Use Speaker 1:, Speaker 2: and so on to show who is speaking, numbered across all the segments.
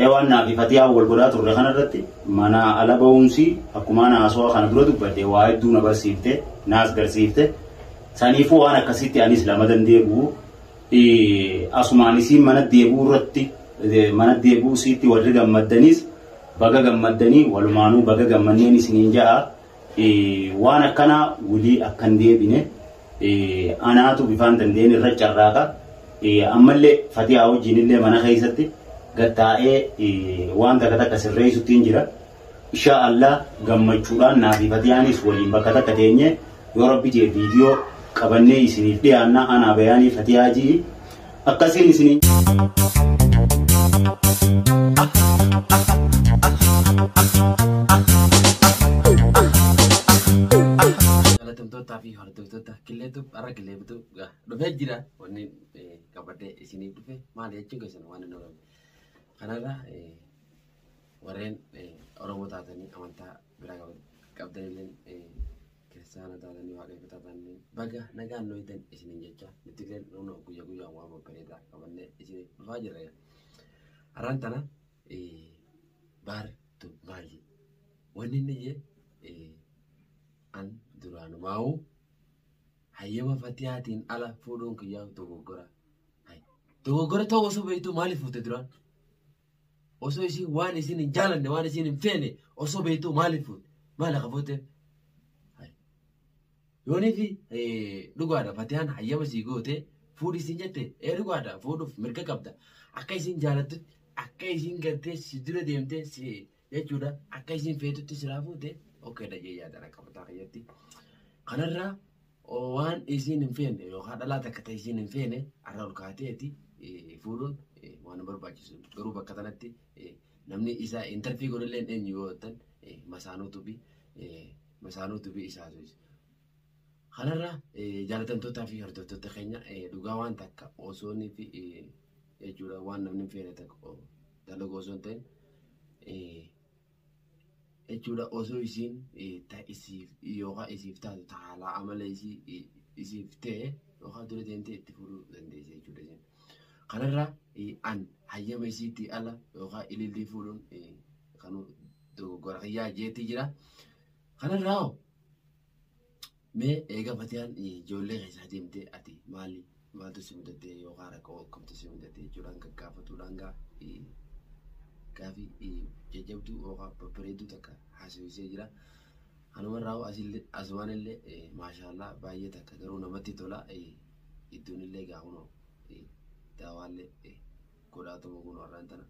Speaker 1: eewwannaa fi fatii awwal godhaa turre kanarratti mana ala ba'umsi akkuma naasoo kana dura dubbadde waa hedduu na barsiifte naas garsiifte saniifuu waan akkasitti anis lama dandeebi'u asumaanis mana deebi'uu irratti mana deebi'uu siitti warri gammaddanis baga gammaddanii walumaanuu baga gammanneen isiniin ja'a waan akkana wulii akkan deebine anaatu bifaan dandeen irra carraaqa ammallee fatii wajjinillee mana keessatti gattaa'ee waan takka sirreessuttiin jira insha Allah gammachuudhaan naafi fatiyaanis waliin bakka takka teenye yoo rabbi jee viidiyoo qabannee isiniif dhiyaanna ana bayaanii fatiyaajii akkasiin isiniin
Speaker 2: tapi hordoftoota killeetu ara killeetu dhufee jira wanni qabadee isiniif dhufe maal jechuun keessan waan hin oolne kanarra warreen Oromoo taatanii amantaa biraa qabdanillee kiristaana taatanii waaqeffata taatanii baga nagaan nooyitan isiniin jecha nuti illee nuunoo guyyaa waan babbareedaa qabannee isiniif dhufaa jirra arraan tana baartu maali wanni inni jee an duraan maa'u hayyama fatiyaatiin ala fuudhuun kiyyaa dogoggora dogoggora ta'uu osoo beektu maaliif fuute duraan osoo isin waan isin hin jaalanne waan isin hin feene osoo beektu maaliif fuute maal akka fuute yoonii fi dhugaadha fatiyaan hayyama sii goote fuudhi isin jette dhugaadha fuudhuuf mirga qabda akka isin jaalattutti akka isin gartee si dura deemtee si jechuudha akka isin feetutti siraa fuute okeedha jee yaadana qabataa kayyatti kanarraa waan isin hin feene yookaan dhalaa takka ta'e isin hin feene arra ol kaateeti fuudhuun waan barbaachisu garuu bakka kanatti namni isaa intarfii godhallee eenyu yoo ta'an masaanuutu bi isaa soos kanarraa jaalatamtootaa fi hordoftoota keenya dhugaa waan takka osoonii fi jechuudha waan namni hin feene takka dalagu osoo hin ta'in jechuudha osoo isin ta'isiif yookaan isiif taatu taalaa amala isiif ta'e yookaan dura deemtee itti fuudhuu dandeessa jechuudha isin kanarraa an hayyama isiitti ala yookaan ilillii fuudhuun kan dogoggora kiyyaa jeetti jira kanarraa mee eega fatiyaan ijoollee keessaa deemtee ati maaltu si mudatee yookaan rakkoo akkamtu si mudatee jechuudhaan gaggaafatuudhaan gaaffii jajjabduu yookaan babbareedduu takka haasawisee jira. Kanumarraa asumaan illee maashaallah baay'ee takka garuu namatti tola iddoon illee gaafuma daawwallee godhaatuma kun warraan tana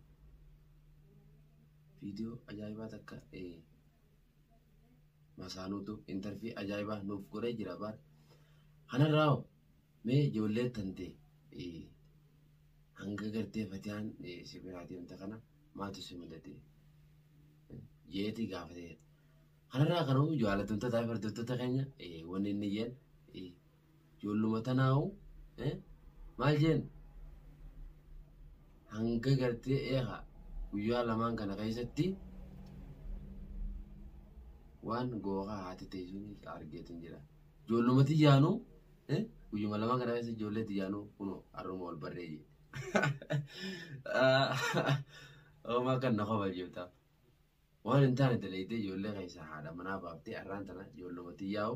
Speaker 2: viidiyoo ajaa'ibaa takka masaanuutu intarfii ajaa'ibaa nuuf godhee jira baar kanarraa mee ijoollee tante hanga gartee fatiyaan si biraa deemta kana maaltu si mudate jeeti gaafatee kanarraa kanuu jaalatamtoota fi hordoftoota keenya wanni inni jeen ijoolluma tanaa'u maal jeen hanga gartee guyyaa lamaan kana keessatti waan googaa haati teessuun argeetin jira ijoollumatti yaanu guyyuma lamaan kana keessa ijoolleetti yaanu kunoo harruma wal barreeyye Oma kan na qofa jirta. Waan hin taane daleetee ijoollee keessa haadha manaa baaftee arraan tana ijoollumatti yaa'u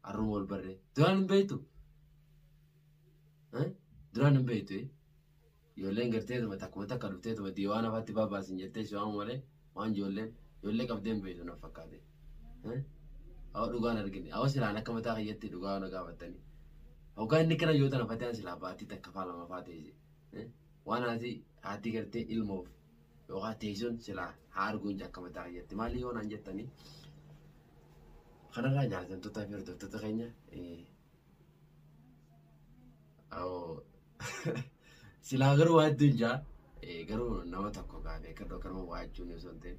Speaker 2: harruma wal barree duraan hin beektu duraan hin beektu ijoolleen garteetuma takkuma takka dhufteetuma diiwaan afaatti baabaasin jettee si waamu malee waan ijoollee qabdee hin beektu naaf fakkaate hawa dhugaan argine hawa silaan akka mataa kiyyatti dhugaa na gaafattanii hoggaa inni kana yoo tana fatiyaan silaa baatii takka faalama faateese waan haati gartee ilmoof yookaan teessuun silaa haa arguun akka mataa kiyyatti maali yoo naan jettanii kanarraa jaalatamtoota fi hordoftoota keenya silaa garuu waa hedduun jaa garuu nama tokko gaafee kadhoo kanuma waa jechuun osoo hin ta'in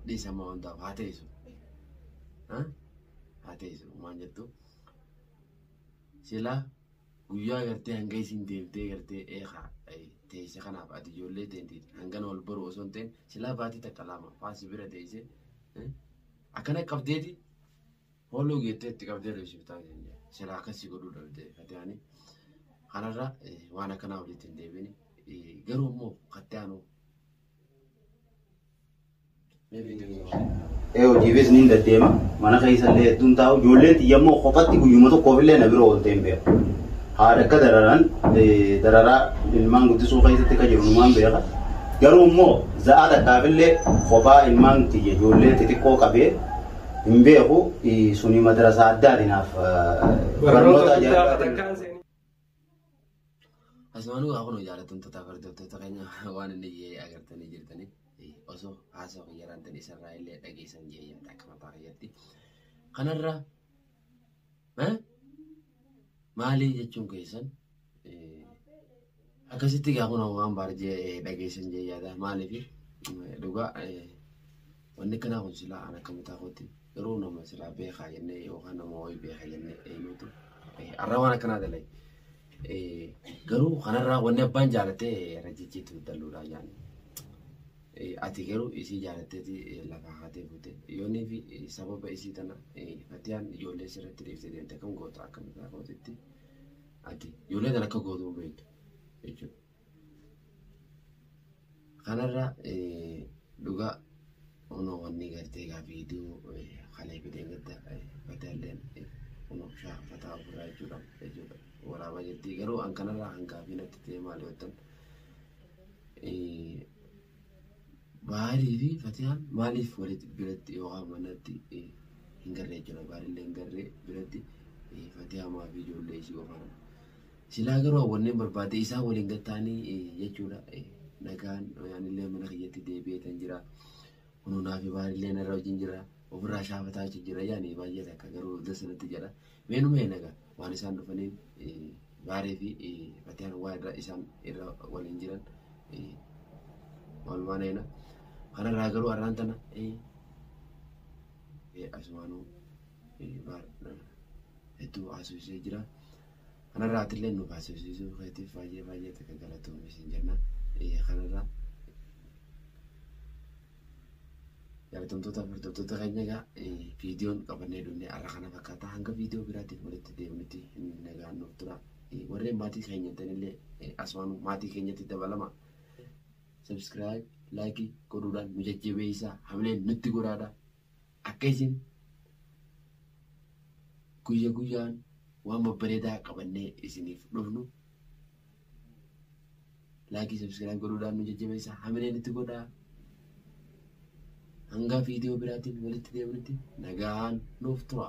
Speaker 2: dhiisammaa hundaaf haa teessu maan jettu silaa guyyaa gartee hanga isin deemtee gartee teesse kanaaf ati ijoollee teenti hangana wal baru osoo hin ta'in silaa baatii takka lama faasi bira teesse akkana qabdeeti hooluu geettee itti qabdee dhoofsiftaa silaa akkasii godhuu dhabdee fatiyaanii kanarraa waan akkanaa walitti hin deebiin garuu immoo kattaanoo.
Speaker 1: Hojiifis ni deddeema mana keessallee hedduun taa'u ijoolleen xiyyammoo qophatti guyyuma tokkoofillee na bira ooltee hin beeku. Haadha akka dararaa ilmaan guddisuu keessatti ka jiru numaan beeka. Garuu immoo za'aa takkaafillee kophaa ilmaan tiyya ijoollee xixiqqoo qabee hin beeku suni madrasaa addaatinaaf barnoota jaallatanii.
Speaker 2: Asumaanuu akkuma jaallatamtoota hordoftoota keenya waan inni agartanii jirtanii osoo haasawaa fayyadamtanii isarraa illee dhageessan jeeyyaadha akka mataa fayyatti. Kanarraa maali jechuun keessan akkasitti gaafuna waan baarjee dhageessan jeeyyaadha maaliif dhugaa wanni kanaa kun silaa aan akka mataa kootti yeroo nama silaa beekaa jennee yookaan nama wayii beekaa jennee eenyuutu arraa waan akkanaa dalai. Garuu kanarraa wanni abbaan jaalatee rajjichiitu dalluudhaa jaani. Ati garuu isii jaalatteeti lafa haatee buute. Yoonii fi sababa isii tana Fatiyaan ijoollee sirratti deebisee deemte kam goota akka mataa kootitti ati ijoollee tana akka gootuu beektu jechuudha. Kanarraa dhugaa ono wanni gartee gaa viidiyoo kalee fidee gadda Fatiyaalleen ono shaafataa ofirraa jechuudha. Waraabaa jirti garuu an kanarraa hanqaafiin itti ta'e maali wattan baarii fi Fatiyaan maaliif walitti biratti yookaan manatti hin garree jira baariillee hin garree biratti Fatiyaa maafi ijoollee isii qofaan silaa garuu hawwanneen barbaade isaa waliin gattaanii jechuudha nagaan yaanillee mana kiyyatti deebi'eetan jira kunuunaa fi baariillee narra wajjin jira ofirraa shaafataa jira yaani baay'ee takka garuu dasanatti jedha meenumee nagaa waan isaan dhufaniin baarii fi Fatiyaan waa irra isaan irra waliin jiran walumaan eena kanarraa garuu arraan tana asumaanuu hedduu haasofsiisee jira kanarraa atillee nuuf haasofsiisuu keetiif baay'ee takka galatoomuu isin jenna kanarraa jaallatamtoota hordoftoota keenya egaa viidiyoon qabannee dhufne arra kana fakkaataa hanga viidiyoo biraatiin walitti deemnutti nagaan nuuf tura warreen maatii keenyattanillee asumaanuu maatii keenyatti dabalama subscribe like godhuudhaan nu jajjabeessaa hamileen nutti godhaadha akka isin guyyaan waan babbareedaa qabannee isiniif dhufnu like subscribe godhuudhaan nu jajjabeessaa hamileen nutti godhaa hanga viidiyoo biraatiin walitti deemnutti nagaan nuuf tura.